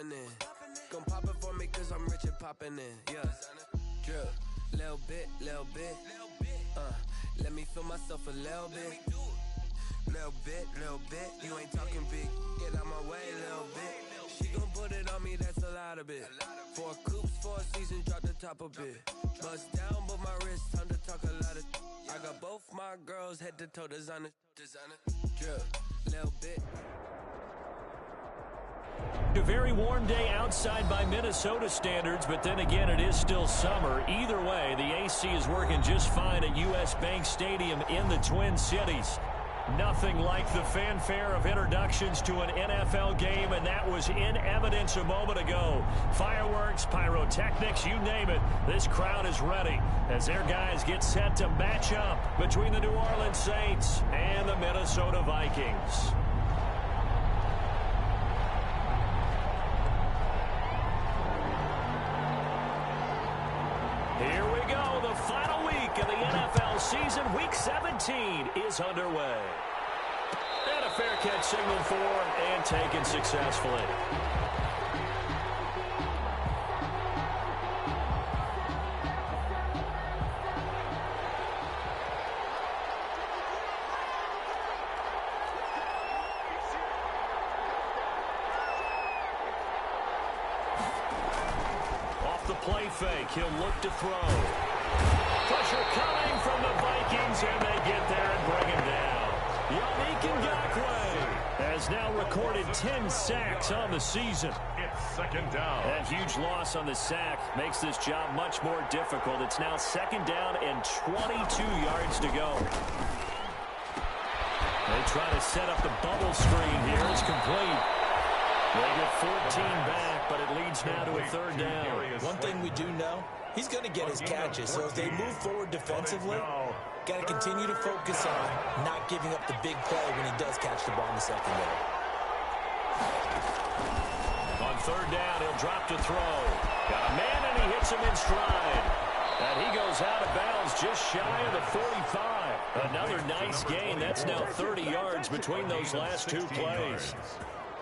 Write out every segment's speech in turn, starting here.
popping in. Gon' pop it for me cause I'm rich and popping in. Yeah. Drill. Little bit. Let me feel myself a little bit. Little bit. You ain't talking big. Get out my way, little bit. She gon' put it on me, that's a lot of it. 4 coops, 4 seasons, drop the top a bit. Bust down, but my wrist, time to talk a lot of. I got both my girls head to toe designer. Drill. Little bit. A very warm day outside by Minnesota standards, but then again, it is still summer. Either way, the AC is working just fine at US Bank Stadium in the Twin Cities. Nothing like the fanfare of introductions to an NFL game, and that was in evidence a moment ago. Fireworks, pyrotechnics, you name it. This crowd is ready as their guys get set to match up between the New Orleans Saints and the Minnesota Vikings. Here we go. The final week of the NFL season. Week 17 is underway. And a fair catch signaled for and taken successfully. Play fake. He'll look to throw. Pressure coming from the Vikings, and they get there and bring him down. Yannick Ngakoue has now recorded 10 sacks on the season. It's second down. That huge loss on the sack makes this job much more difficult. It's now second down and 22 yards to go. They try to set up the bubble screen here. It's complete. They get 14 back, but it leads now to a third down. One thing we do know, he's going to get his catches. So as they move forward defensively, got to continue to focus on not giving up the big play when he does catch the ball in the secondary. On third down, he'll drop to throw. Got a man, and he hits him in stride. And he goes out of bounds just shy of the 45. Another nice gain. That's now 30 yards between those last two plays.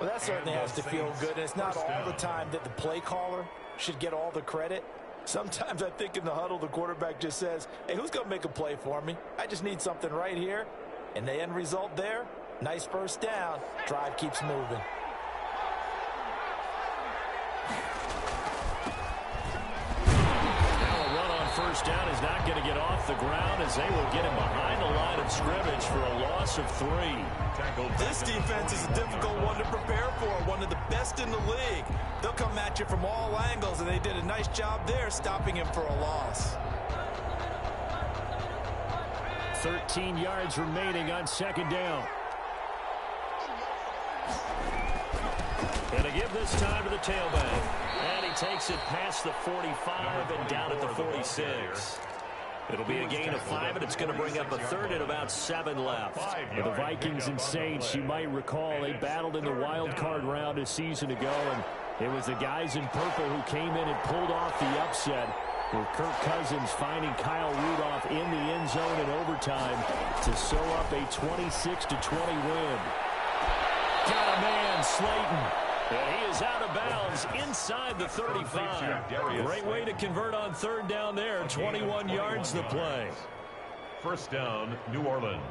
Well, that certainly has to feel good. And it's not all the time that the play caller should get all the credit. Sometimes I think in the huddle, the quarterback just says, hey, who's going to make a play for me? I just need something right here. And the end result there, nice first down. Drive keeps moving. First down is not going to get off the ground as they will get him behind the line of scrimmage for a loss of 3. This defense is a difficult one to prepare for, one of the best in the league. They'll come at you from all angles, and they did a nice job there stopping him for a loss. 13 yards remaining on second down. And to give this time to the tailback. And he takes it past the 45 and down at the 46. It'll be a gain of 5, and it's going to bring up a third and about 7 left. For the Vikings and Saints, you might recall, they battled in the wild card round a season ago, and it was the guys in purple who came in and pulled off the upset, with Kirk Cousins finding Kyle Rudolph in the end zone in overtime to sew up a 26-20 win. Got a man, Slayton. And he is out of bounds inside the 35. Great way to convert on third down there. 21 yards the play. First down, New Orleans.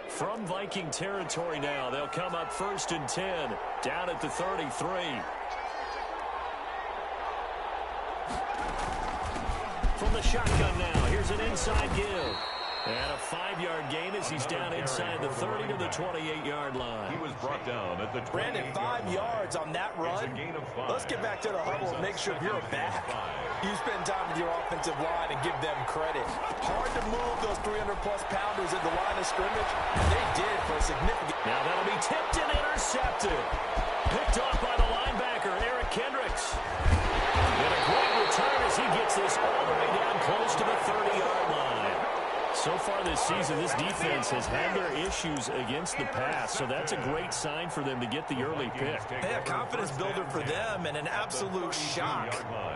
From Viking territory now, they'll come up 1st and 10, down at the 33. From the shotgun now, here's an inside give. And a 5-yard gain as he's down inside the 30 to the 28-yard line. He was brought down at the 28. Brandon, 5 yards on that run. Let's get back to the huddle and make sure you're back. You spend time with your offensive line and give them credit. Hard to move those 300-plus pounders at the line of scrimmage. They did for a significant. Now that'll be tipped and intercepted. Picked off by the linebacker, Eric Kendricks. And a great return as he gets this all the way down close to the 30-yard line. So far this season, this defense has had their issues against the pass, so that's a great sign for them to get the early pick. Yeah, confidence builder for them and an absolute shock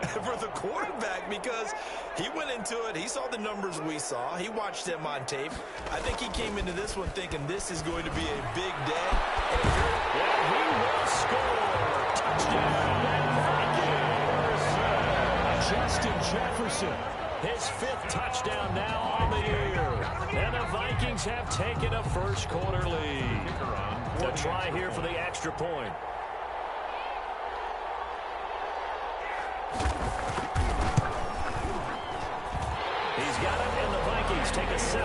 for the quarterback because he went into it. He saw the numbers we saw. He watched them on tape. I think he came into this one thinking this is going to be a big day. And he will score. Touchdown, Vikings. Justin Jefferson. His 5th touchdown now on the year. And the Vikings have taken a first quarter lead. The try here for the extra point. He's got it, and the Vikings take a 7-0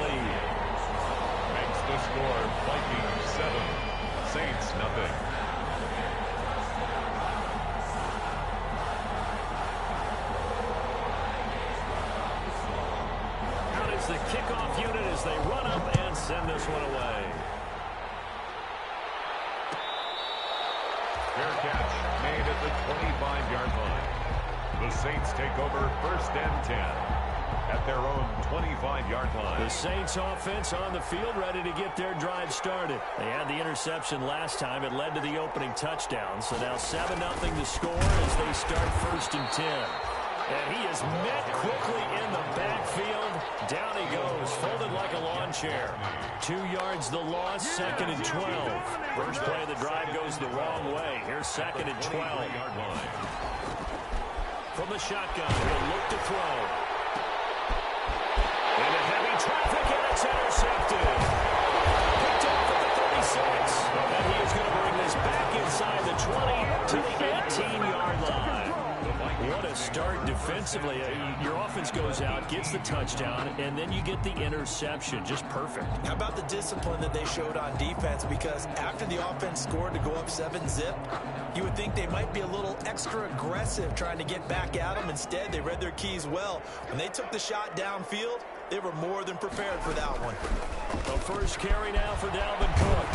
lead. Makes the score Vikings 7, Saints nothing. The kickoff unit as they run up and send this one away. Fair catch made at the 25-yard line. The Saints take over 1st and 10 at their own 25-yard line. The Saints offense on the field ready to get their drive started. They had the interception last time. It led to the opening touchdown. So now 7-0 to score as they start 1st and 10. And he is met quickly in the backfield. Down he goes, folded like a lawn chair. 2 yards the loss, 2nd and 12. First play of the drive goes the wrong way. Here's 2nd and 12. From the shotgun, he'll look to throw. Into heavy traffic, and it's intercepted. Picked up at the 36. And he is going to bring this back inside the 20 to the 18-yard line. What a start defensively. Your offense goes out, gets the touchdown, and then you get the interception. Just perfect. How about the discipline that they showed on defense? Because after the offense scored to go up 7-zip, you would think they might be a little extra aggressive trying to get back at them. Instead, they read their keys well. When they took the shot downfield, they were more than prepared for that one. The first carry now for Dalvin Cook.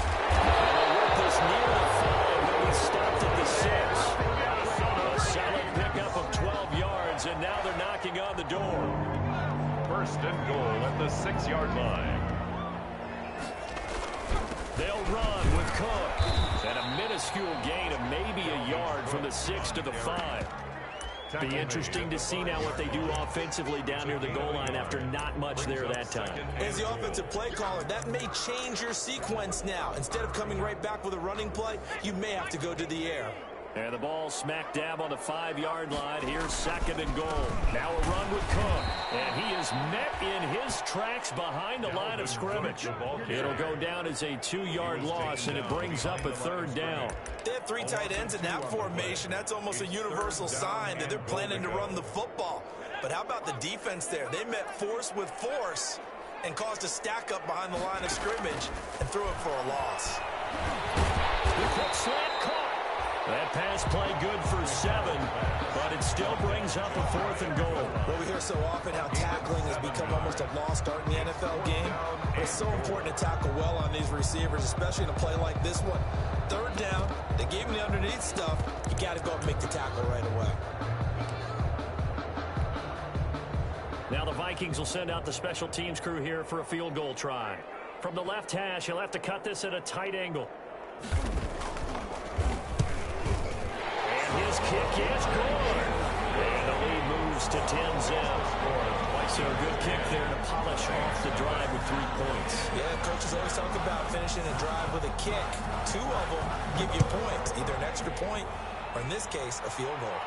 And they work this near the 5, but we stopped at the 6. A solid pickup of 12 yards, and now they're knocking on the door. 1st and goal at the 6-yard line. They'll run with Cook. And a minuscule gain of maybe a yard from the 6 to the 5. Be interesting to see now what they do offensively down near the goal line after not much there that time. As the offensive play caller, that may change your sequence now. Instead of coming right back with a running play, you may have to go to the air. And the ball smack dab on the 5-yard line. Here's 2nd and goal. Now a run with Cook. And he is met in his tracks behind the line of scrimmage. It'll go down as a 2-yard loss, and it brings up a 3rd down. They have 3 tight ends in that formation. That's almost a universal sign that they're planning to run the football. But how about the defense there? They met force with force and caused a stack up behind the line of scrimmage and threw it for a loss. The quick slant caught. That pass play good for 7, but it still brings up a 4th and goal. Well, we hear so often how tackling has become almost a lost art in the NFL game. It's so important to tackle well on these receivers, especially in a play like this one. 3rd down, they gave him the underneath stuff. You got to go and make the tackle right away. Now the Vikings will send out the special teams crew here for a field goal try. From the left hash, he'll have to cut this at a tight angle. His kick is good. And the lead moves to 10-zip. So a good kick there to polish off the drive with 3 points. Yeah, coaches always talk about finishing a drive with a kick. 2 of them give you points, either an extra point or, in this case, a field goal.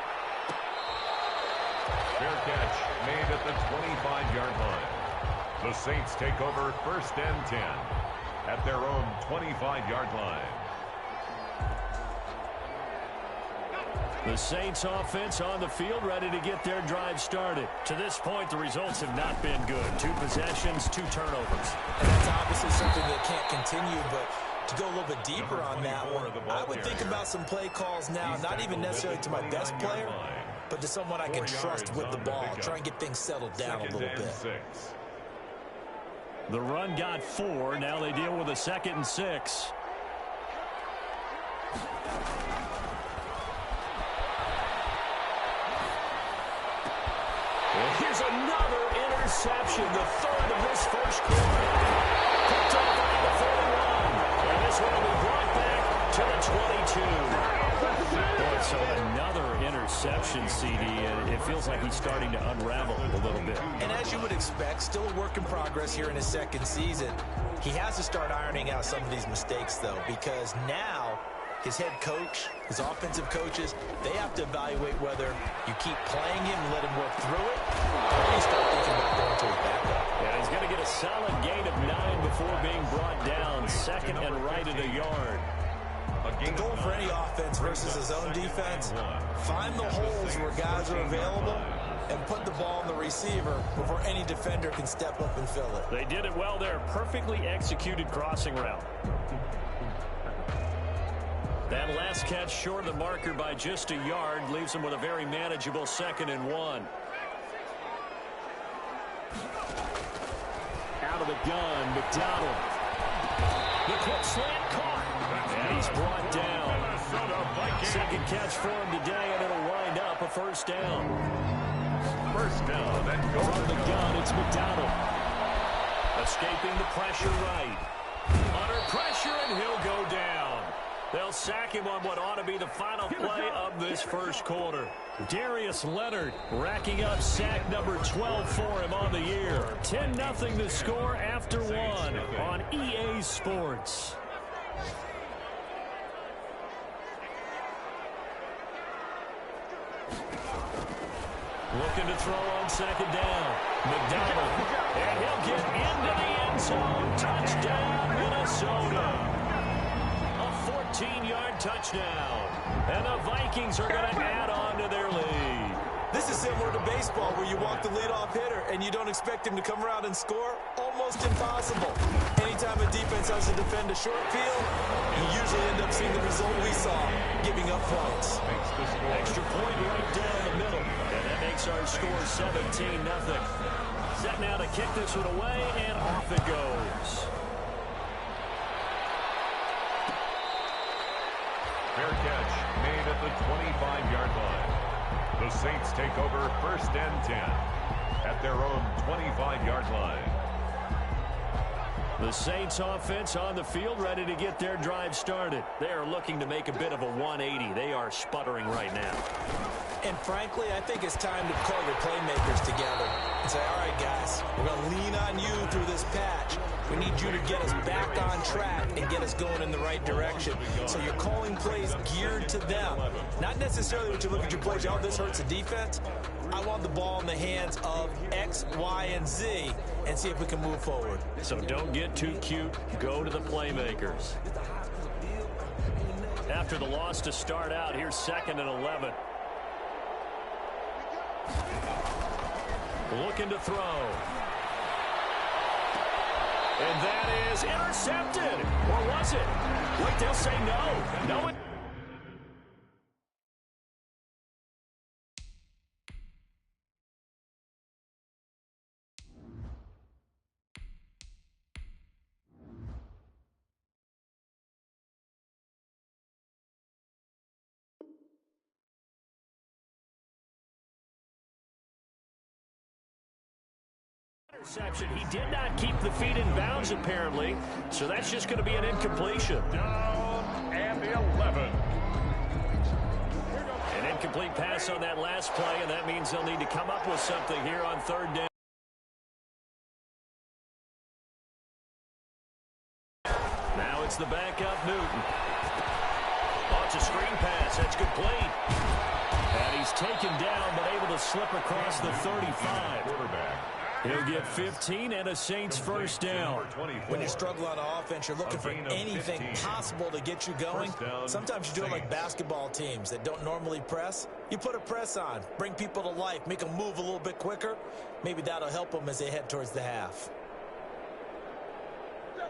Fair catch made at the 25-yard line. The Saints take over 1st and 10 at their own 25-yard line. The Saints offense on the field ready to get their drive started. To this point, the results have not been good. 2 possessions, 2 turnovers. And that's obviously something that can't continue, but to go a little bit deeper on that one, I would think about some play calls now, not even necessarily to my best player, but to someone I can trust with the ball. Try and get things settled down a little bit. The run got 4. Now they deal with a 2nd and 6. Here's another interception, the third of this first quarter. Picked off around the 41. And this one will be brought back to the 22. Boy, so another interception, CD, and it feels like he's starting to unravel a little bit. And as you would expect, still a work in progress here in his second season. He has to start ironing out some of these mistakes, though, because now his head coach, his offensive coaches, they have to evaluate whether you keep playing him and let him work through it, or you start thinking about going to his backup. And he's going to get a solid gain of 9 before being brought down, second and right at a yard. The goal for any offense versus his own defense, find the holes where guys are available and put the ball in the receiver before any defender can step up and fill it. They did it well there. Perfectly executed crossing route. That last catch short of the marker by just a yard leaves him with a very manageable 2nd and 1. Out of the gun, McDonald. The quick slant caught. And he's brought down. Second catch for him today, and it'll wind up a first down. First down, and go from the gun, it's McDonald. Escaping the pressure right. Under pressure, and he'll go down. They'll sack him on what ought to be the final play of this first quarter. Darius Leonard racking up sack number 12 for him on the year. 10-0 the score after 1 on EA Sports. Looking to throw on second down. McDonald. And he'll get into the end zone. Touchdown, Minnesota. A 14-yard touchdown. And the Vikings are going to add on to their lead. This is similar to baseball where you walk the leadoff hitter and you don't expect him to come around and score. Almost impossible. Anytime a defense has to defend a short field, you usually end up seeing the result we saw, giving up points. Extra point right down the middle. And that makes our score 17-0. Set now to kick this one away, and off it goes. Fair catch made at the 25-yard line. The Saints take over 1st and 10 at their own 25-yard line. The Saints offense on the field, ready to get their drive started. They are looking to make a bit of a 180. They are sputtering right now. And frankly, I think it's time to call your playmakers together and say, all right, guys, we're going to lean on you through this patch. We need you to get us back on track and get us going in the right direction. So you're calling plays geared to them. Not necessarily when you look at your plays, oh, this hurts the defense. I want the ball in the hands of X, Y, and Z and see if we can move forward. So don't get too cute. Go to the playmakers. After the loss to start out, here's 2nd and 11. Looking to throw. And that is intercepted. Or was it? Wait, they'll say no. No, it. Interception. He did not keep the feet in bounds, apparently, so that's just going to be an incompletion. Down and 11. An incomplete pass on that last play, and that means they'll need to come up with something here on 3rd down. Now it's the backup, Newton. Oh, it's a screen pass. That's complete. And he's taken down, but able to slip across the 35. Quarterback. He'll get 15 and a Saints first down. When you struggle on offense, you're looking for anything possible to get you going. Sometimes you do it like basketball teams that don't normally press. You put a press on, bring people to life, make them move a little bit quicker. Maybe that'll help them as they head towards the half.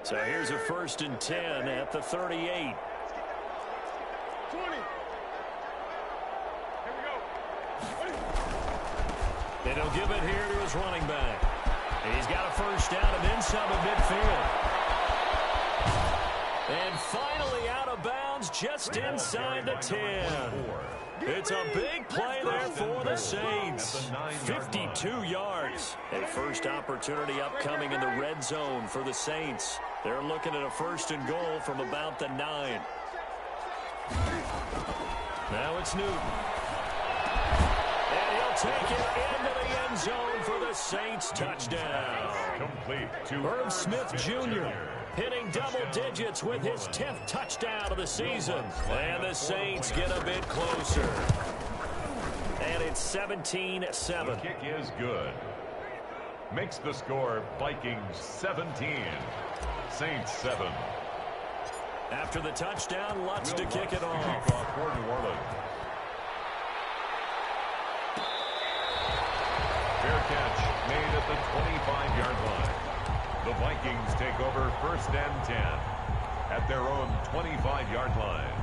So here's a 1st and 10 at the 38. 20. And he'll give it here to his running back. And he's got a first down and then some at midfield. And finally out of bounds downs just inside the 10. It's a big play there for the Saints. 52 yards. A first opportunity upcoming in the red zone for the Saints. They're looking at a 1st and goal from about the 9. Now it's Newton. And he'll take it into the end zone for the Saints touchdown. Complete to Herb Smith Jr. hitting double digits with his 10th touchdown of the season. And the Saints get a bit closer. And it's 17-7. The kick is good. Makes the score Vikings 17. Saints 7. After the touchdown, Lutz to kick it off. For New Orleans. Fair catch made at the 25-yard line. The Vikings take over 1st and 10 at their own 25-yard line.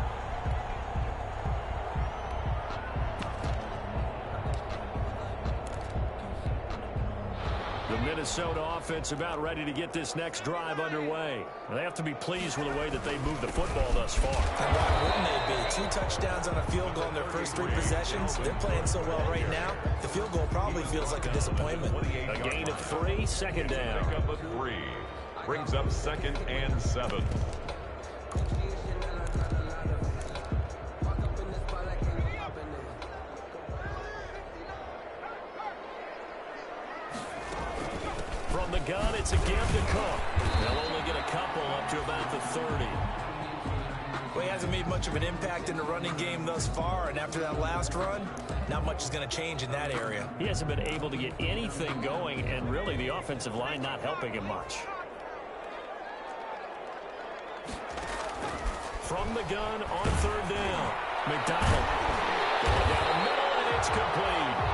The Minnesota offense about ready to get this next drive underway. They have to be pleased with the way that they moved the football thus far. And why wouldn't they be? 2 touchdowns on a field goal in their first 3 possessions. They're playing so well right now, the field goal probably feels like a disappointment. A gain of 3, 2nd down. Pick up a 3. Brings up 2nd and 7. From the gun, it's a give to Cook. They'll only get a couple up to about the 30. Well, he hasn't made much of an impact in the running game thus far, and after that last run, not much is going to change in that area. He hasn't been able to get anything going, and really the offensive line not helping him much. From the gun on 3rd down. McDonald going down the middle, and it's complete.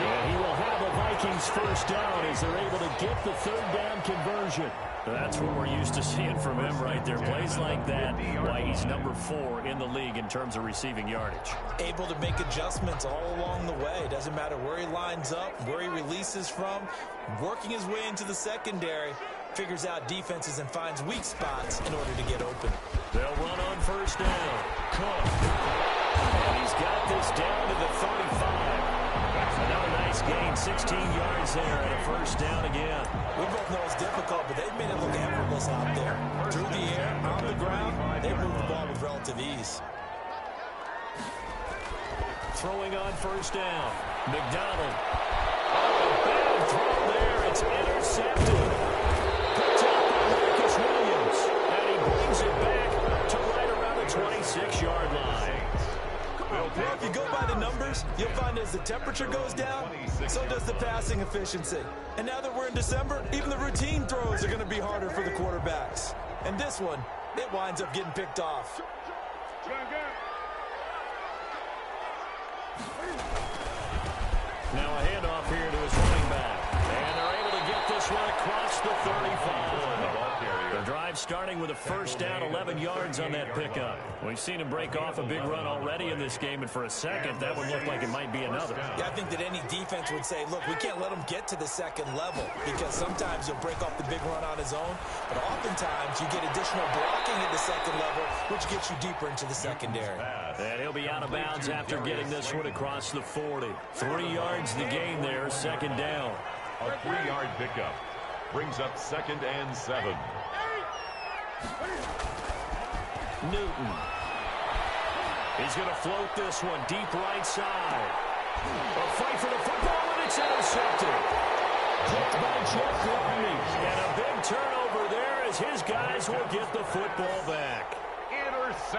And he will have a Vikings 1st down as they're able to get the 3rd down conversion. That's what we're used to seeing from him right there. Plays like that, why he's number 4 in the league in terms of receiving yardage. Able to make adjustments all along the way. Doesn't matter where he lines up, where he releases from. Working his way into the secondary, figures out defenses and finds weak spots in order to get open. They'll run on 1st down. Cook. And he's got this down to the 35. Another nice gain, 16 yards there and a 1st down again. We both know it's difficult, but they've made it look effortless out there. Through the air, on the ground, they've moved the ball with relative ease. Throwing on 1st down. McDonald. Oh, bad throw there. It's intercepted. Picked up by Marcus Williams. And he brings it back to right around the 26-yard line. Well, if you go by the numbers, you'll find as the temperature goes down, so does the passing efficiency. And now that we're in December, even the routine throws are going to be harder for the quarterbacks. And this one, it winds up getting picked off. Now a handoff here to his running back. And they're able to get this one across the 35. The drive starting with a 1st down, 11 yards on that pickup. We've seen him break off a big run already in this game, and for a second, that would look like it might be another. Yeah, I think that any defense would say, look, we can't let him get to the 2nd level, because sometimes he'll break off the big run on his own, but oftentimes you get additional blocking at the 2nd level, which gets you deeper into the secondary. And he'll be out of bounds after getting this one across the 40. 3 yards the gain there, 2nd down. A 3-yard pickup brings up 2nd and 7. Newton. He's going to float this one deep right side. A fight for the football, and it's intercepted. Picked by Jeff Gladney. And a big turnover there as his guys will get the football back.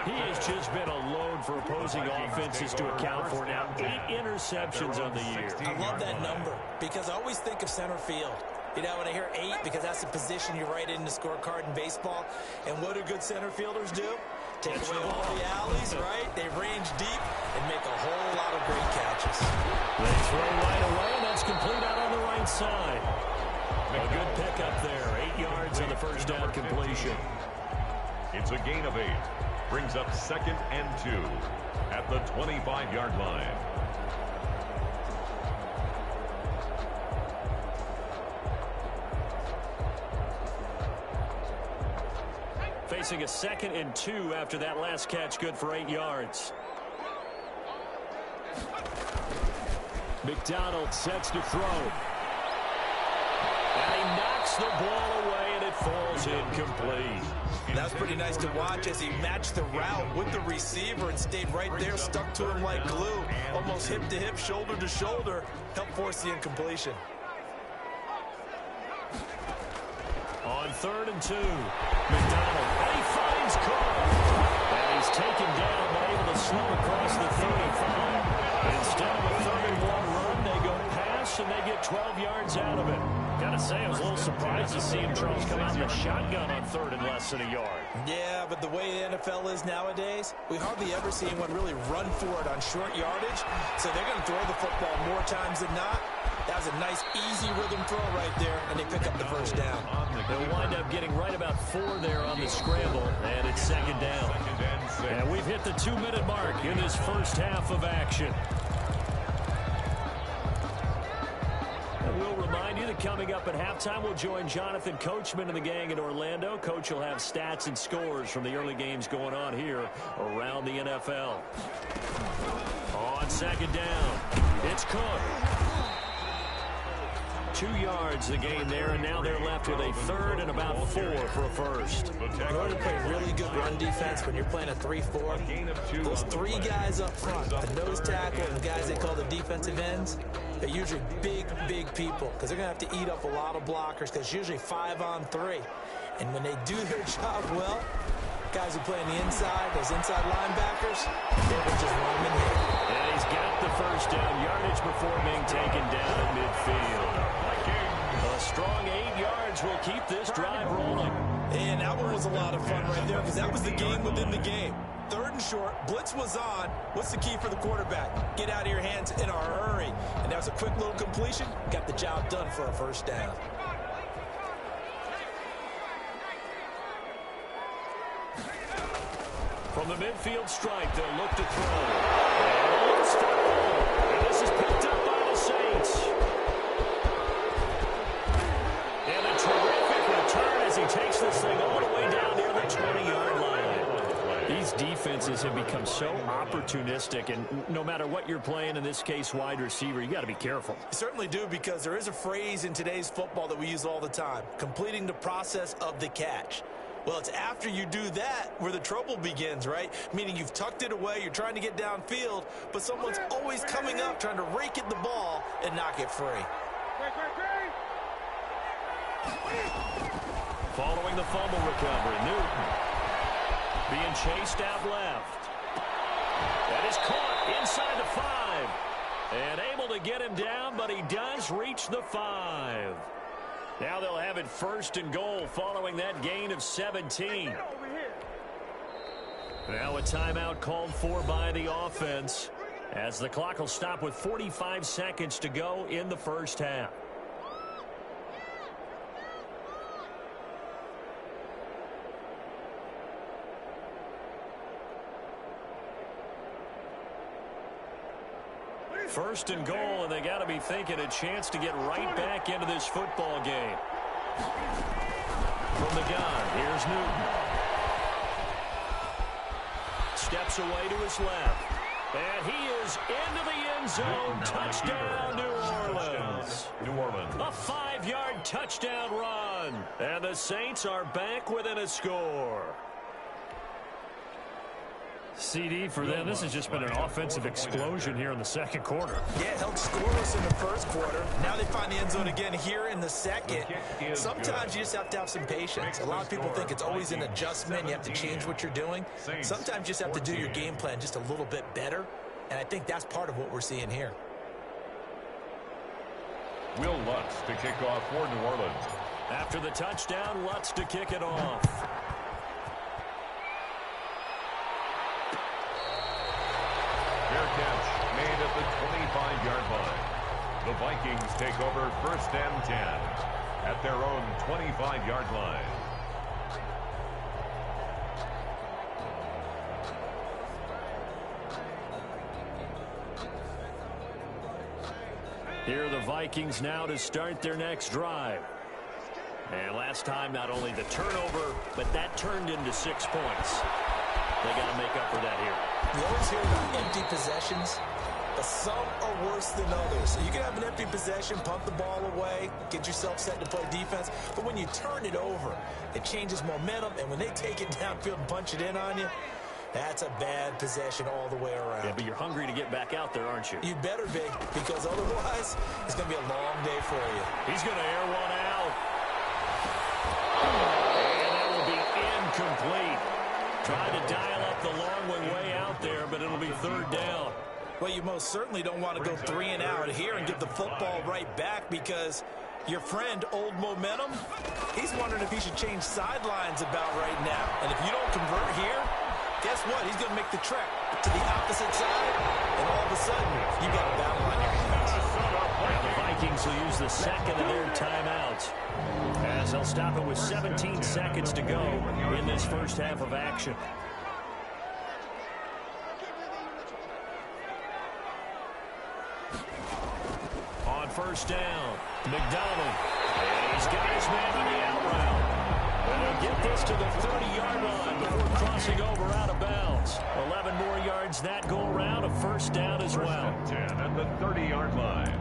He has just been a load for opposing offenses to account for now. 8 interceptions on the year. I love that number because I always think of center field. You know, when I hear 8, because that's the position you write in the scorecard in baseball. And what do good center fielders do? Take away all the alleys, right? They range deep and make a whole lot of great catches. They throw right away, and that's complete out on the right side. A good pickup there. 8 yards on the 1st down completion. It's a gain of 8. Brings up 2nd and 2 at the 25-yard line. facing a 2nd and 2 after that last catch, good for 8 yards. McDonald sets to throw. And he knocks the ball away, and it falls incomplete. That's pretty nice to watch as he matched the route with the receiver and stayed right there, stuck to him like glue, almost hip to hip, shoulder to shoulder, helped force the incompletion. On 3rd and 2, McDonald, and he finds Cook. And he's taken down, but able to slip across the 35. Instead of a 3rd and 1 run, they go pass, and they get 12 yards out of it. Gotta say, I was a little surprised to see him try to come out in the shotgun on 3rd and less than a yard. Yeah, but the way the NFL is nowadays, we hardly ever see anyone really run for it on short yardage, so they're going to throw the football more times than not. That was a nice, easy rhythm throw right there, and they pick up the first down. They'll wind up getting right about 4 there on the scramble, and it's 2nd down. And we've hit the 2-minute mark in this first half of action. And we'll remind you that coming up at halftime, we'll join Jonathan Coachman and the gang in Orlando. Coach will have stats and scores from the early games going on here around the NFL. On 2nd down, it's Cook. 2 yards the gain there, and now they're left with a 3rd and about 4 for a first. In order to play really good run defense when you're playing a 3-4, those 3 guys up front, the nose tackle and the guys they call the defensive ends, they're usually big, big people because they're going to have to eat up a lot of blockers because it's usually 5 on 3. And when they do their job well, guys who play on the inside, those inside linebackers, they will just run them in here. And he's got the first down yardage before being taken down at midfield. A strong 8 yards will keep this drive rolling. And that one was a lot of fun right there because that was the game within the game. 3rd and short, blitz was on. What's the key for the quarterback? Get out of your hands in a hurry. And that was a quick little completion. Got the job done for a first down. From the midfield stripe, they'll look to throw. And looks to throw. And this is picked up by the Saints. And a terrific return as he takes this thing all the way down near the 20-yard line. These defenses have become so opportunistic, and no matter what you're playing, in this case wide receiver, you got to be careful. You certainly do, because there is a phrase in today's football that we use all the time, completing the process of the catch. Well, it's after you do that where the trouble begins, right? Meaning you've tucked it away, you're trying to get downfield, but someone's always coming up trying to rake at the ball and knock it free. Following the fumble recovery, Newton being chased out left. That is caught inside the 5. And able to get him down, but he does reach the 5. Now they'll have it 1st and goal following that gain of 17. Now a timeout called for by the offense as the clock will stop with 45 seconds to go in the first half. First and goal, and they got to be thinking a chance to get right back into this football game. From the gun, here's Newton. Steps away to his left. And he is into the end zone. Touchdown, New Orleans. A 5-yard touchdown run. And the Saints are back within a score. CD for them. This has just been an offensive explosion here in the second quarter. Yeah, held scoreless in the first quarter. Now they find the end zone again here in the second. Sometimes you just have to have some patience. A lot of people think it's always an adjustment. You have to change what you're doing. Sometimes you just have to do your game plan just a little bit better. And I think that's part of what we're seeing here. Will Lutz to kick off for New Orleans. After the touchdown, Lutz to kick it off. Fair catch made at the 25-yard line. The Vikings take over 1st and 10 at their own 25-yard line. Here are the Vikings now to start their next drive. And last time, not only the turnover, but that turned into 6 points. They got to make up for that here. You always hear about empty possessions, but some are worse than others. You can have an empty possession, pump the ball away, get yourself set to play defense, but when you turn it over, it changes momentum, and when they take it downfield and punch it in on you, that's a bad possession all the way around. Yeah, but you're hungry to get back out there, aren't you? You better be, because otherwise, it's going to be a long day for you. He's going to air one out. And that will be incomplete. Trying to dial up the long way out there, but it'll be third down. Well, you most certainly don't want to go 3 and out here and give the football right back, because your friend, Old Momentum, he's wondering if he should change sidelines about right now. And if you don't convert here, guess what? He's going to make the trek to the opposite side, and all of a sudden, you got a battle on your hands. The Vikings will use the second of their timeouts, as they'll stop it with 17 seconds to go in this first half of action. On first down, McDonald. And he's got his man on the out route. And they'll get this to the 30-yard line before crossing over out of bounds. 11 more yards that go around, a first down as well. 10 at the 30-yard line.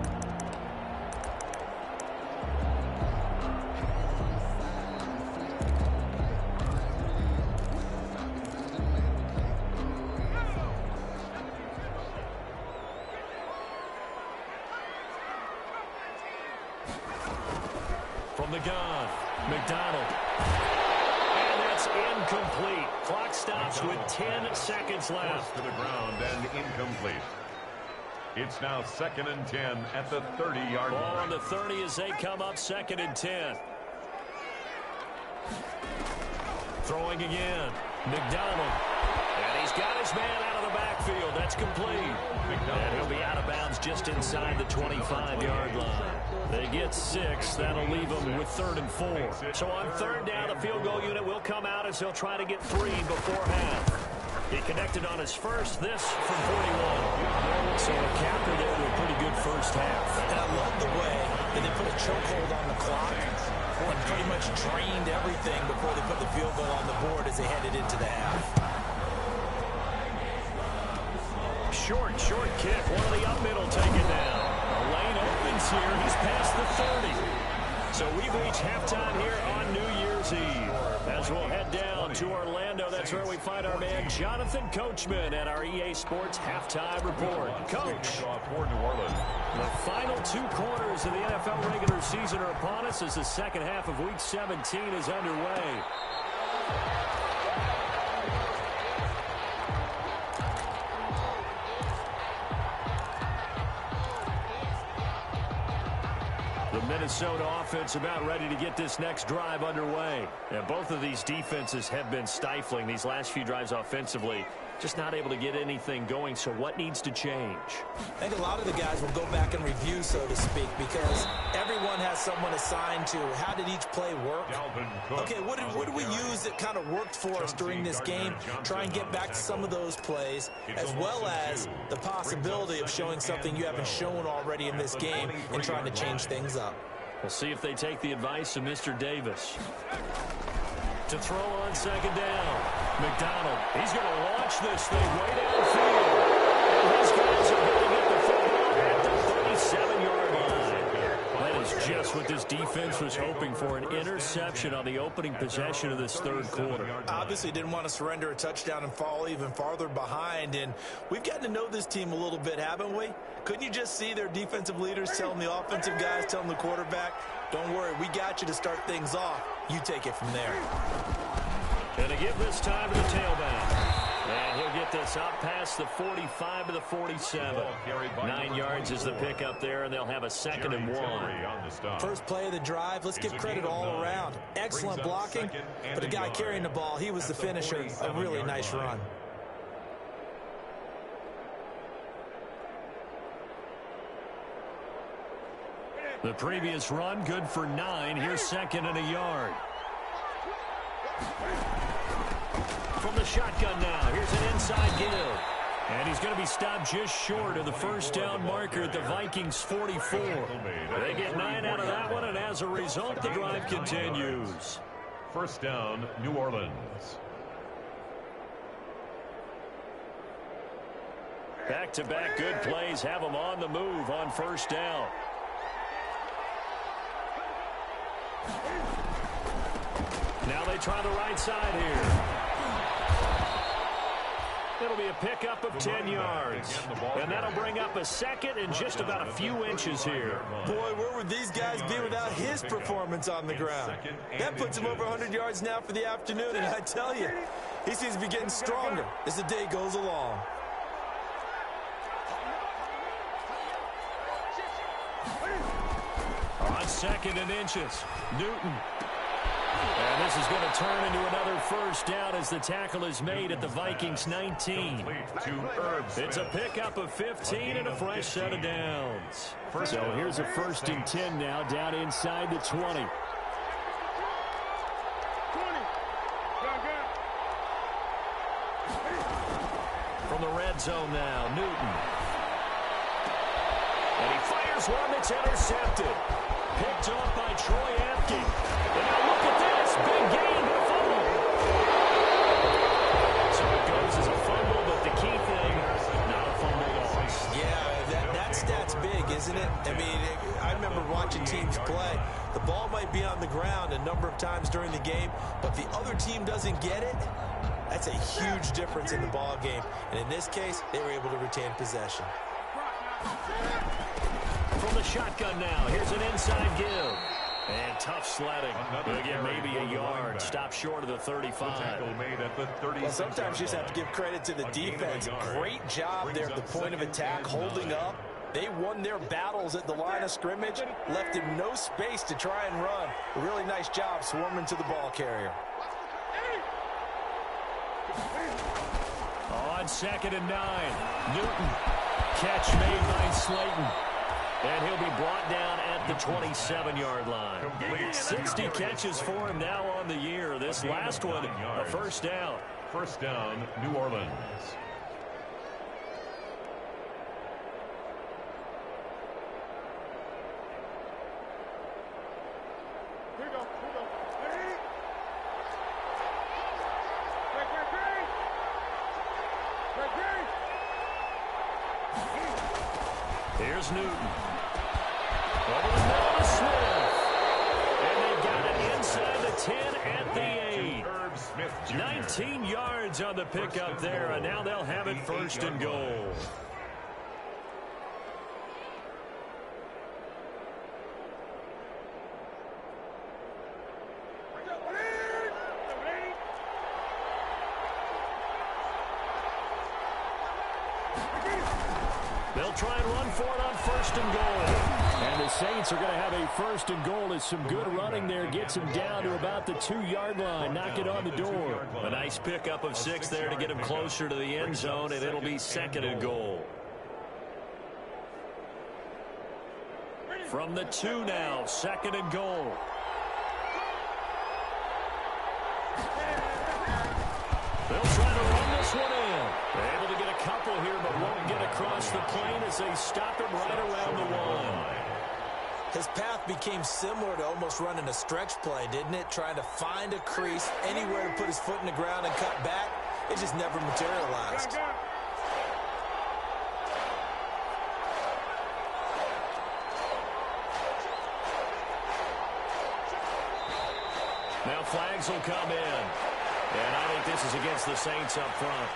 From the gun, McDonald. And that's incomplete. Clock stops with 10 seconds left. To the ground and incomplete. It's now 2nd and 10 at the 30-yard line. Ball on the 30 as they come up 2nd and 10. Throwing again, McDonald. And he's got his man out of the backfield. That's complete. And he'll be out of bounds just inside the 25-yard line. They get 6. That'll leave them with 3rd and 4. So on 3rd down, the field goal unit will come out as he'll try to get 3 before half. He connected on his first, this from 41. So a capper there with a pretty good first half. And I love the way that they put a chokehold on the clock and pretty much drained everything before they put the field goal on the board as they headed into the half. Short kick. One of the up middle taken down. A lane opens here. He's past the 30. So we've reached halftime here on New Year's Eve. As we'll head down to Orlando, that's where we find our man Jonathan Coachman at our EA Sports Halftime Report. Coach, the final 2 quarters of the NFL regular season are upon us as the second half of Week 17 is underway. The Minnesota offense about ready to get this next drive underway. And both of these defenses have been stifling these last few drives offensively. Just not able to get anything going, so what needs to change? I think a lot of the guys will go back and review, so to speak, because everyone has someone assigned to how did each play work. Okay, what did we use that kind of worked for us during this game? Try and get back to some of those plays, as well as the possibility of showing something you haven't shown already in this game and trying to change things up. We'll see if they take the advice of Mr. Davis. To throw on 2nd down. McDonald, he's going to launch this thing way downfield. And his guys are going to get the football at the 37-yard line. That is just what this defense was hoping for, an interception on the opening possession of this 3rd quarter. Obviously didn't want to surrender a touchdown and fall even farther behind, and we've gotten to know this team a little bit, haven't we? Couldn't you just see their defensive leaders telling the offensive guys, telling the quarterback, don't worry, we got you to start things off. You take it from there. And to give this time to the tailback. And he'll get this up past the 45 to the 47. 9 yards is the pickup there, and they'll have a 2nd and 1. First play of the drive, let's give credit all around. Excellent blocking, but the guy carrying the ball, he was the finisher. A really nice run. The previous run, good for 9. Here's 2nd and a yard. From the shotgun now, here's an inside give. And he's going to be stopped just short of the first down marker at the Vikings 44. They get 9 out of that one, and as a result, the drive continues. First down, New Orleans. Back-to-back good plays have them on the move on first down. Now they try the right side here. It'll be a pickup of 10 yards. And that'll bring up a second and just about a few inches here. Boy, where would these guys be without his performance on the ground? That puts him over 100 yards now for the afternoon, and I tell you, he seems to be getting stronger as the day goes along. On second and inches, Newton. And this is going to turn into another first down as the tackle is made at the Vikings 19. It's a pickup of 15 and a fresh set of downs. So here's a 1st and 10 now down inside the 20. From the red zone now, Newton. And he fires one that's intercepted. Picked off by Troy Apke. And now look at this. Big gain, but a fumble. So it goes as a fumble, but the key thing, not a fumble loss. Yeah, that stat's big, isn't it? I mean, I remember watching teams play. The ball might be on the ground a number of times during the game, but if the other team doesn't get it, that's a huge difference in the ball game. And in this case, they were able to retain possession. From the shotgun now, here's an inside give. And tough sledding. Again, maybe a yard. Stop short of the 35. Well, sometimes you just have to give credit to the defense. Great job there at the point of attack, holding up. They won their battles at the line of scrimmage, left him no space to try and run. A really nice job swarming to the ball carrier. On 2nd and 9, Newton. Catch made by Slayton. And he'll be brought down at the 27-yard line. 60 catches for him now on the year. This last one, a first down. First down, New Orleans. Here we go. Ready? Here's Newton. Over the middle to Smith. And they've got it inside the 10 at the 8. 19 yards on the pickup there, and now they'll have it 1st and goal. They'll try and run for it on 1st and goal. And the Saints are going to have a 1st and goal as some good running there gets him down to about the 2-yard line. Knock it on the door. A nice pickup of 6 there to get him closer to the end zone, and it'll be 2nd and goal. From the 2 now, 2nd and goal. They'll try to run this one in. They're able to get a couple here, but won't get across the plane as they stop him right around the 1. His path became similar to almost running a stretch play, didn't it? Trying to find a crease, anywhere to put his foot in the ground and cut back. It just never materialized. Now flags will come in. And I think this is against the Saints up front.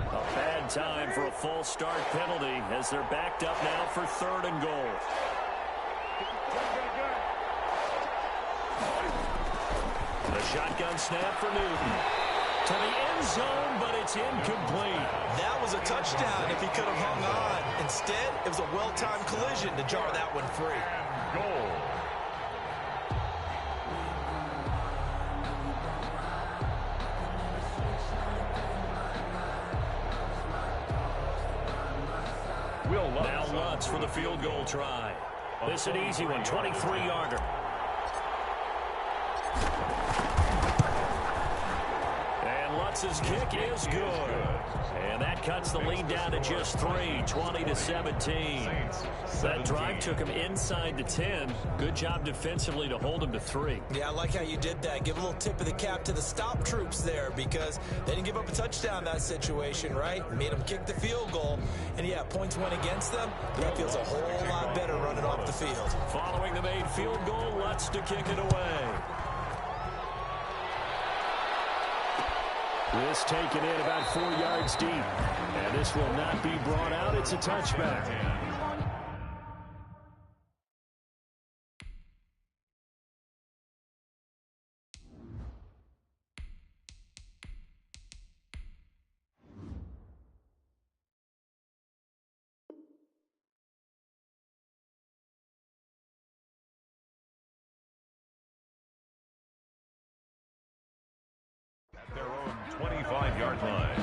A bad time for a false start penalty as they're backed up now for 3rd and goal. The shotgun snap for Newton. To the end zone, but it's incomplete. That was a touchdown if he could have hung on. Instead, it was a well-timed collision to jar that one free. Goal. Now Lutz for the field goal try. This an easy one, 23-yarder. And Lutz's kick is good. And that cuts the lead down to just 3, 20-17. That drive took him inside the 10. Good job defensively to hold him to 3. Yeah, I like how you did that. Give a little tip of the cap to the stop troops there because they didn't give up a touchdown in that situation, right? Made them kick the field goal. And, yeah, points went against them. That feels a whole lot better running off the field. Following the made field goal, Lutz to kick it away. This taken in about 4 yards deep. And this will not be brought out. It's a touchback. Their own 25-yard line.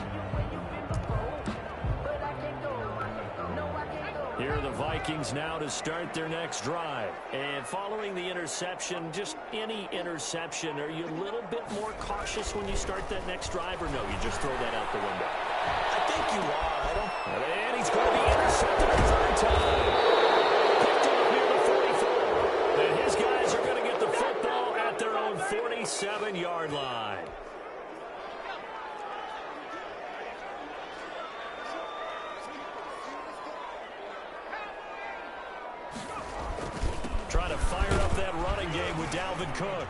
Here are the Vikings now to start their next drive. And following the interception, just any interception, are you a little bit more cautious when you start that next drive, or no, you just throw that out the window? I think you are. And he's going to be intercepted a third time. Picked up near the 44. And his guys are going to get the football at their own 47-yard line. Trying to fire up that running game with Dalvin Cook.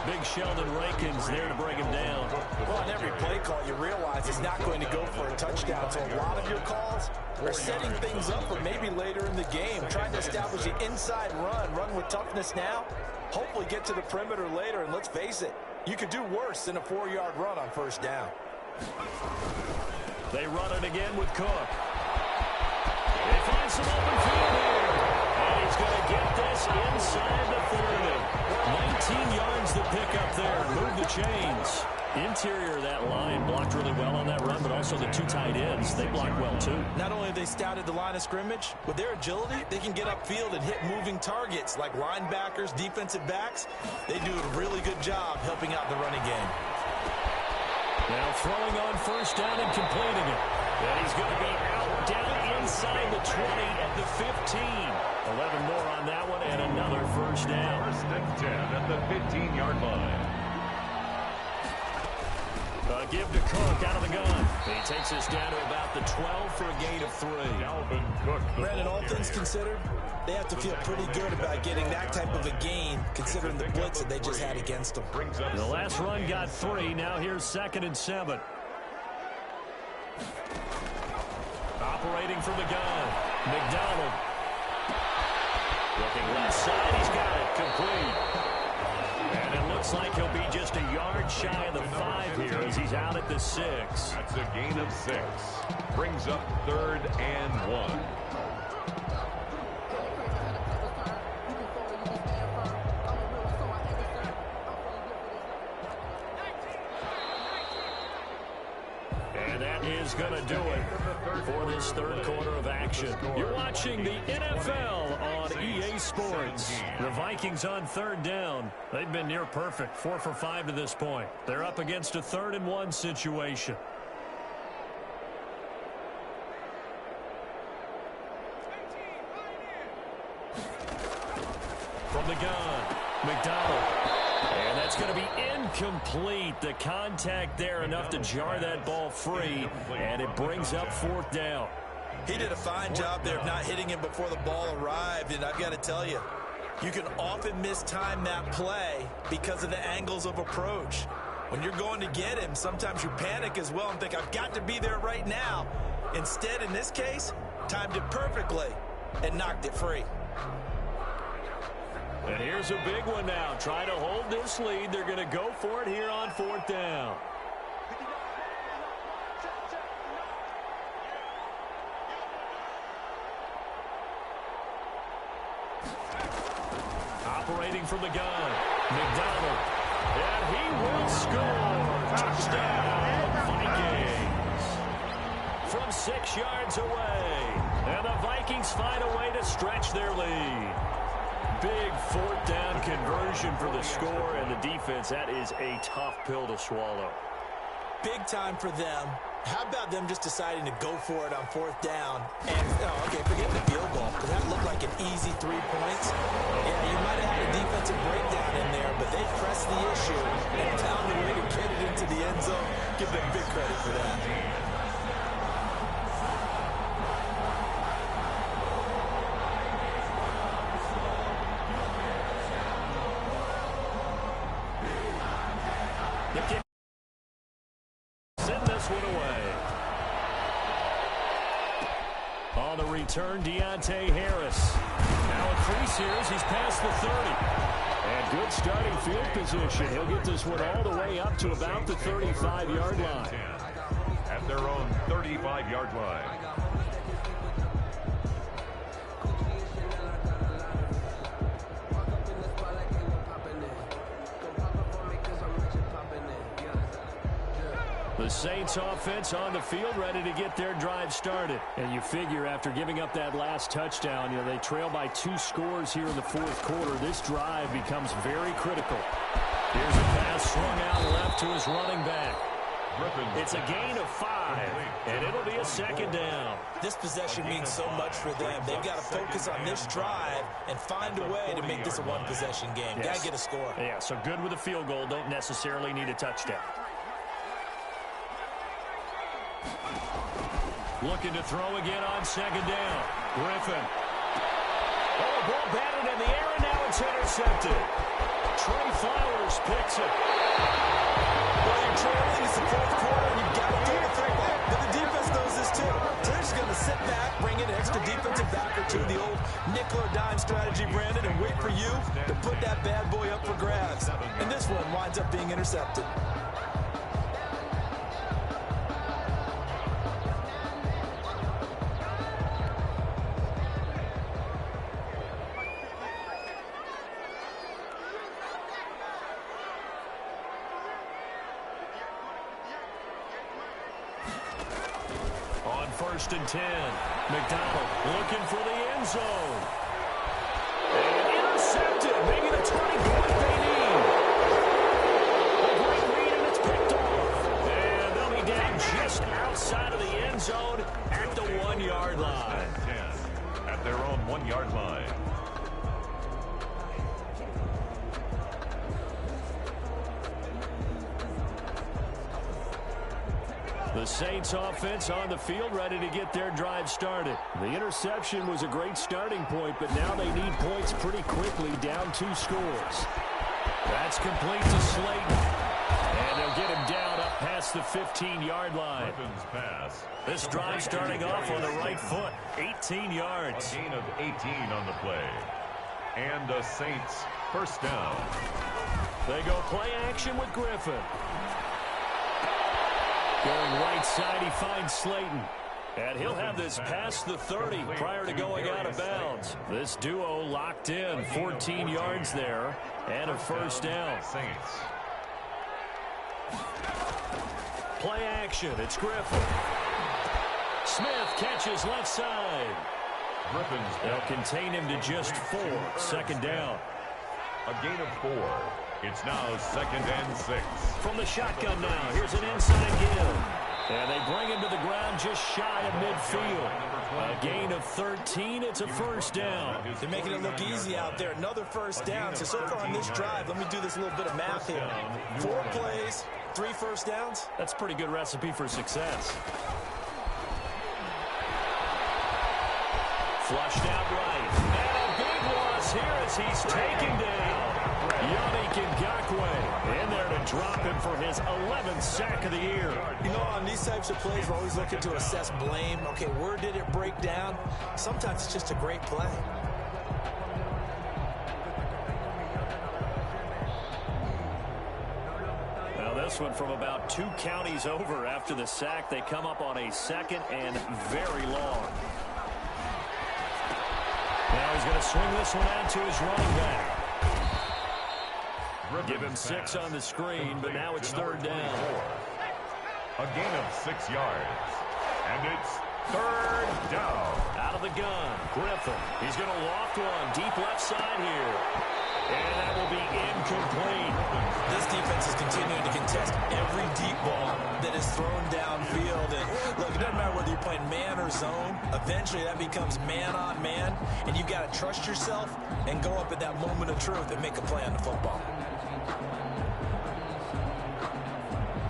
Big Sheldon Rankins there to bring him down. Well, on every play call, you realize he's not going to go for a touchdown. So a lot of your calls are setting things up for maybe later in the game, trying to establish an inside run with toughness now, hopefully get to the perimeter later. And let's face it, you could do worse than a 4-yard run on first down. They run it again with Cook. They find some open field here. And he's going to get this inside the 30. 19 yards to pick up there. Move the chains. Interior of that line blocked really well on that run, but also the two tight ends, they blocked well too. Not only have they scouted the line of scrimmage, with their agility, they can get upfield and hit moving targets like linebackers, defensive backs. They do a really good job helping out the running game. Now throwing on first down and completing it. And he's going to be out down inside the 20 at the 15. 11 more on that one and another first down. First and 10 at the 15-yard line. Give to Cook out of the gun. He takes us down to about the 12 for a gain of 3. Dalvin Cook. Brandon, all things considered, they have to feel pretty good about getting that type of a gain, considering the blitz that they just had against them. The last run got 3. Now here's 2nd and 7. Operating from the gun. McDonald. Looking left side. He's got it. Complete. And it looks like he'll be just a yard shy of the 5 here as he's out at the 6. That's a gain of 6. Brings up 3rd and 1. And that is going to do it for this third quarter of action. You're watching the NFL on EA Sports. The Vikings on 3rd down. They've been near perfect, 4 for 5 to this point. They're up against a 3rd and 1 situation. From the gun, McDonald. And that's going to be incomplete. The contact there enough to jar that ball free, and it brings up 4th down. He did a fine job there of not hitting him before the ball arrived, and I've got to tell you, you can often mistime that play because of the angles of approach. When you're going to get him, sometimes you panic as well and think, I've got to be there right now. Instead, in this case, timed it perfectly and knocked it free. And here's a big one now. Try to hold this lead. They're going to go for it here on 4th down. Operating from the gun, McDonald. And he will score. Touchdown, Vikings. from 6 yards away. And the Vikings find a way to stretch their lead. Big fourth down conversion for the score, and the defense, that is a tough pill to swallow. Big time for them. How about them just deciding to go for it on fourth down? And, okay, forget the field goal, because that looked like an easy 3 points. Yeah, you might have had a defensive breakdown in there, but they pressed the issue and found a way to get it into the end zone. Give them big credit for that. Send this one away. On the return, Deontay Harris. Now at 3 series, he's past the 30. And good starting field position. He'll get this one all the way up to about the 35-yard line. At their own 35-yard line. The Saints offense on the field, ready to get their drive started. And you figure after giving up that last touchdown, they trail by 2 scores here in the fourth quarter. This drive becomes very critical. Here's a pass swung out left to his running back. It's a gain of 5, and it'll be a second down. This possession means so much for them. They've got to focus on this drive and find a way to make this a one-possession game. Yes. Got to get a score. Yeah, so good with a field goal. Don't necessarily need a touchdown. Looking to throw again on second down. Griffin. Oh, ball batted in the air, and now it's intercepted. Trey Flowers picks it. Well, you're trailing. It's the fourth quarter, and you've got to throw the football. But the defense knows this, too. So they're just going to sit back, bring in an extra defensive back or two, the old nickel or dime strategy, Brandon, and wait for you to put that bad boy up for grabs. And this one winds up being intercepted. First and 10. McDonald looking for the end zone. And intercepted. Maybe the turning point they need. A great read, and it's picked off. And they'll be down just outside of the end zone at the 1-yard line. 10 at their own 1-yard line. The Saints offense on the field, ready to get their drive started. The interception was a great starting point, but now they need points pretty quickly, down 2 scores. That's complete to Slayton. And they'll get him down up past the 15-yard line. Pass. This drive starting off on the right foot, 18 yards. A gain of 18 on the play. And the Saints first down. They go play action with Griffin. Going right side, he finds Slayton. And he'll have this past the 30 prior to going out of bounds. This duo locked in, 14 yards there, and a first down. Saints. Play action, it's Griffin. Smith catches left side. They'll contain him to just 4, second down. A gain of 4. It's now second and 6. From the shotgun now, here's an inside give. And they bring him to the ground just shy of midfield. A gain of 13, it's a first down. They're making it look easy out there. Another first down. So far on this drive, let me do this little bit of math here. 4 plays, 3 first downs. That's a pretty good recipe for success. Flushed out right. And a big loss here as he's taken down. Yannick Ngakoue in there to drop him for his 11th sack of the year. You know, on these types of plays, we're always looking to assess blame. Okay, where did it break down? Sometimes it's just a great play. Now this one from about 2 counties over after the sack. They come up on a second and very long. Now he's going to swing this one out to his running back. Give him 6 on the screen, but now it's third down. A gain of 6 yards. And it's third down. Out of the gun, Griffin. He's going to loft one deep left side here. And that will be incomplete. This defense is continuing to contest every deep ball that is thrown downfield. And look, it doesn't matter whether you're playing man or zone. Eventually, that becomes man on man. And you've got to trust yourself and go up at that moment of truth and make a play on the football.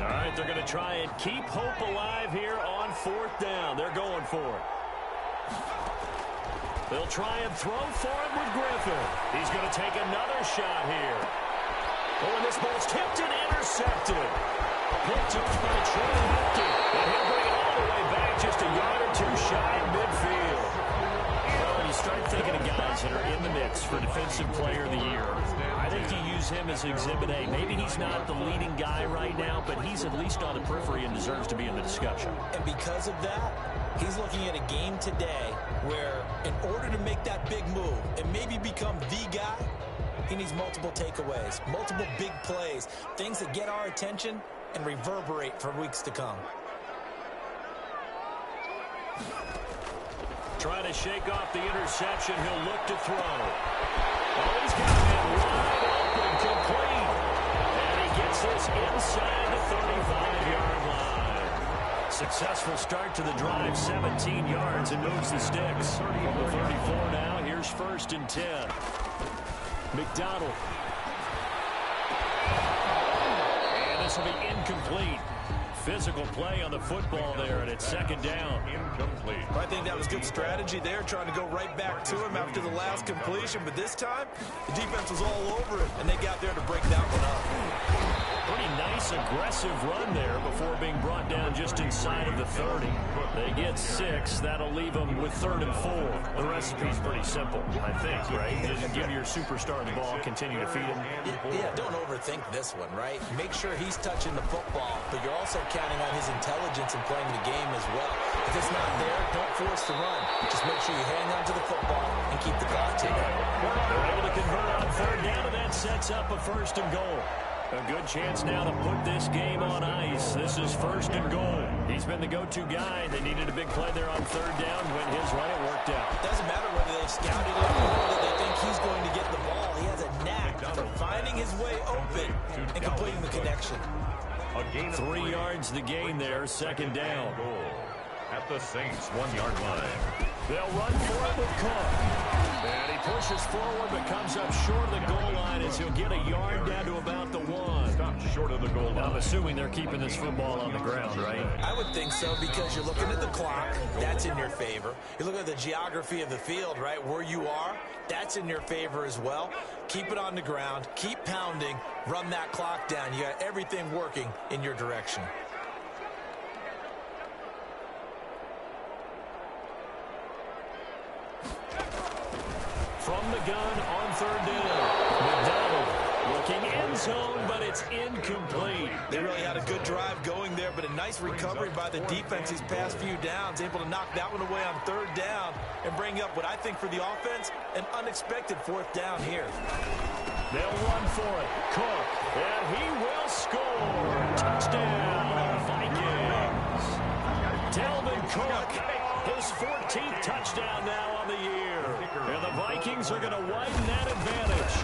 All right, they're going to try and keep hope alive here on fourth down. They're going for it. They'll try and throw for it with Griffin. He's going to take another shot here. Oh, and this ball's tipped and intercepted. Picked off by Trey Lipton. And he'll bring it all the way back just a yard or two shy of midfield. Well, when you start thinking of guys that are in the mix for Defensive Player of the Year, I think you use him as Exhibit A. Maybe he's not the leading guy right now, but he's at least on the periphery and deserves to be in the discussion. And because of that, he's looking at a game today where in order to make that big move and maybe become the guy, he needs multiple takeaways, multiple big plays, things that get our attention and reverberate for weeks to come. Trying to shake off the interception. He'll look to throw. Oh, he's got him wide open, complete. And he gets this inside the 35-yard line. Successful start to the drive, 17 yards, and moves the sticks. From the 34 now, here's 1st and 10. McDonald. And this will be incomplete. Physical play on the football there, and it's 2nd down. Incomplete. I think that was good strategy there, trying to go right back to him after the last completion. But this time, the defense was all over it, and they got there to break that one up. Pretty nice, aggressive run there before being brought down just inside of the 30. They get 6. That'll leave them with 3rd and 4. The recipe's pretty simple, I think, right? Just give your superstar the ball, continue to feed him. Yeah, don't overthink this one, right? Make sure he's touching the football, but you're also counting on his intelligence in playing the game as well. If it's not there, don't force the run. Just make sure you hang on to the football and keep the clock ticking. They're able to convert on 3rd down, and that sets up a 1st and goal. A good chance now to put this game on ice. This is 1st and goal. He's been the go-to guy. They needed a big play there on 3rd down when his run it worked out. It doesn't matter whether they've scouted it or whether they think he's going to get the ball. He has a knack for finding his way open and completing the connection. 3 yards the gain there, 2nd down. At the Saints' 1-yard line. They'll run for it with Cook. And he pushes forward but comes up short of the goal line as he'll get a yard down to about the 1. Stop short of the goal line. I'm assuming they're keeping this football on the ground, right? I would think so, because you're looking at the clock. That's in your favor. You look at the geography of the field, right? Where you are, that's in your favor as well. Keep it on the ground. Keep pounding. Run that clock down. You got everything working in your direction. From the gun on 3rd down. McDonald looking end zone, but it's incomplete. They really had a good drive going there, but a nice recovery by the defense these past few downs, able to knock that one away on 3rd down and bring up what I think for the offense, an unexpected 4th down here. They'll run for it. Cook, and he will score. Touchdown, Vikings. Delvin Cook, his 14th touchdown now on the year. And the Vikings are going to widen that advantage.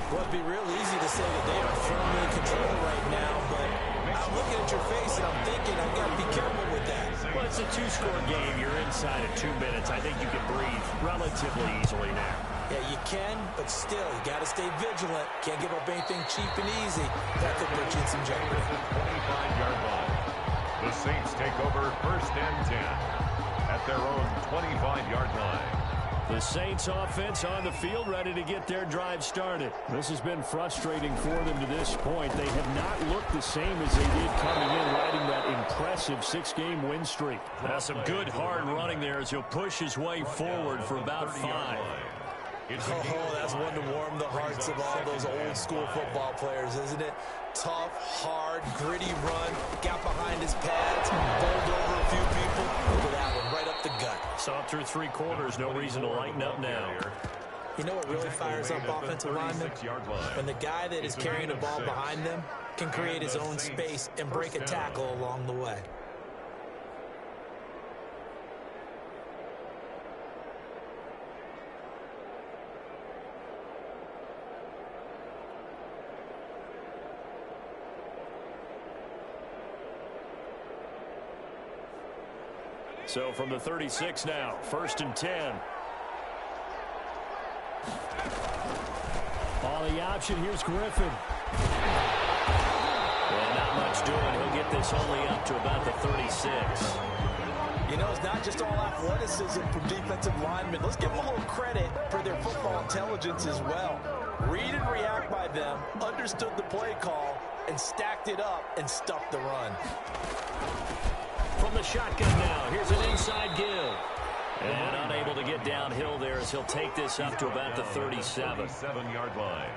Well, it'd be real easy to say that they are firmly in control right now, but I'm looking at your face and I'm thinking I've got to be careful with that. Well, it's a 2-score game. You're inside of 2 minutes. I think you can breathe relatively easily now. Yeah, you can, but still, you got to stay vigilant. Can't give up anything cheap and easy. That could put you in some jeopardy. 25-yard line. The Saints take over 1st and 10 at their own 25-yard line. The Saints offense on the field, ready to get their drive started. This has been frustrating for them to this point. They have not looked the same as they did coming in, riding that impressive 6-game win streak. That's some good hard running there as he'll push his way forward for about 5. Oh, that's one to warm the hearts of all those old school football players, isn't it? Tough, hard, gritty run, got behind his pads, bowled over a few people. Look at that one, right up the gut. Saw it through 3 quarters, no reason to lighten up now. You know what really fires up offensive linemen? When the guy that is carrying the ball behind them can create his own space and break a tackle along the way. So from the 36 now, 1st and 10. On the option, here's Griffin. Well, not much doing. He'll get this only up to about the 36. You know, it's not just all athleticism from defensive linemen. Let's give them a little credit for their football intelligence as well. Read and react by them, understood the play call, and stacked it up and stuffed the run. From the shotgun now, here's an inside give. And unable to get downhill there as he'll take this up to about the 37. 7-yard line.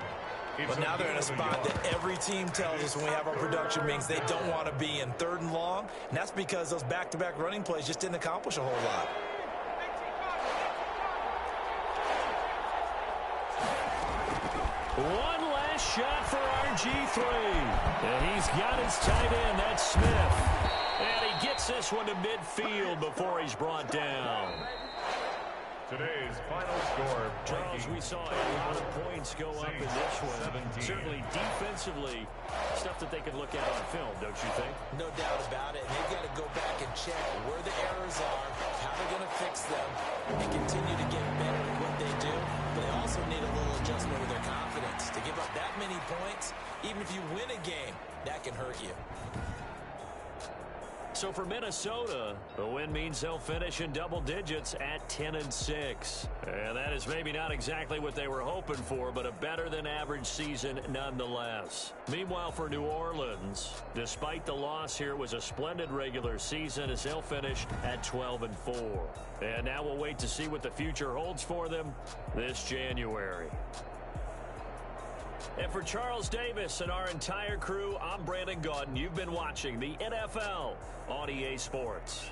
But now they're in a spot that every team tells us when we have our production meetings they don't want to be in, 3rd and long. And that's because those back-to-back running plays just didn't accomplish a whole lot. One last shot for RG3. And he's got his tight end, that's Smith. And he gets this one to midfield before he's brought down. Today's final score. Charles, we saw a lot of points go up in this one. 17. Certainly defensively, stuff that they can look at on film, don't you think? No doubt about it. They've got to go back and check where the errors are, how they're going to fix them, and continue to get better at what they do. But they also need a little adjustment with their confidence. To give up that many points, even if you win a game, that can hurt you. So for Minnesota, the win means they'll finish in double digits at 10-6. And that is maybe not exactly what they were hoping for, but a better than average season nonetheless. Meanwhile, for New Orleans, despite the loss here, it was a splendid regular season as they'll finish at 12-4. And now we'll wait to see what the future holds for them this January. And for Charles Davis and our entire crew, I'm Brandon Gaudin. You've been watching the NFL on EA Sports.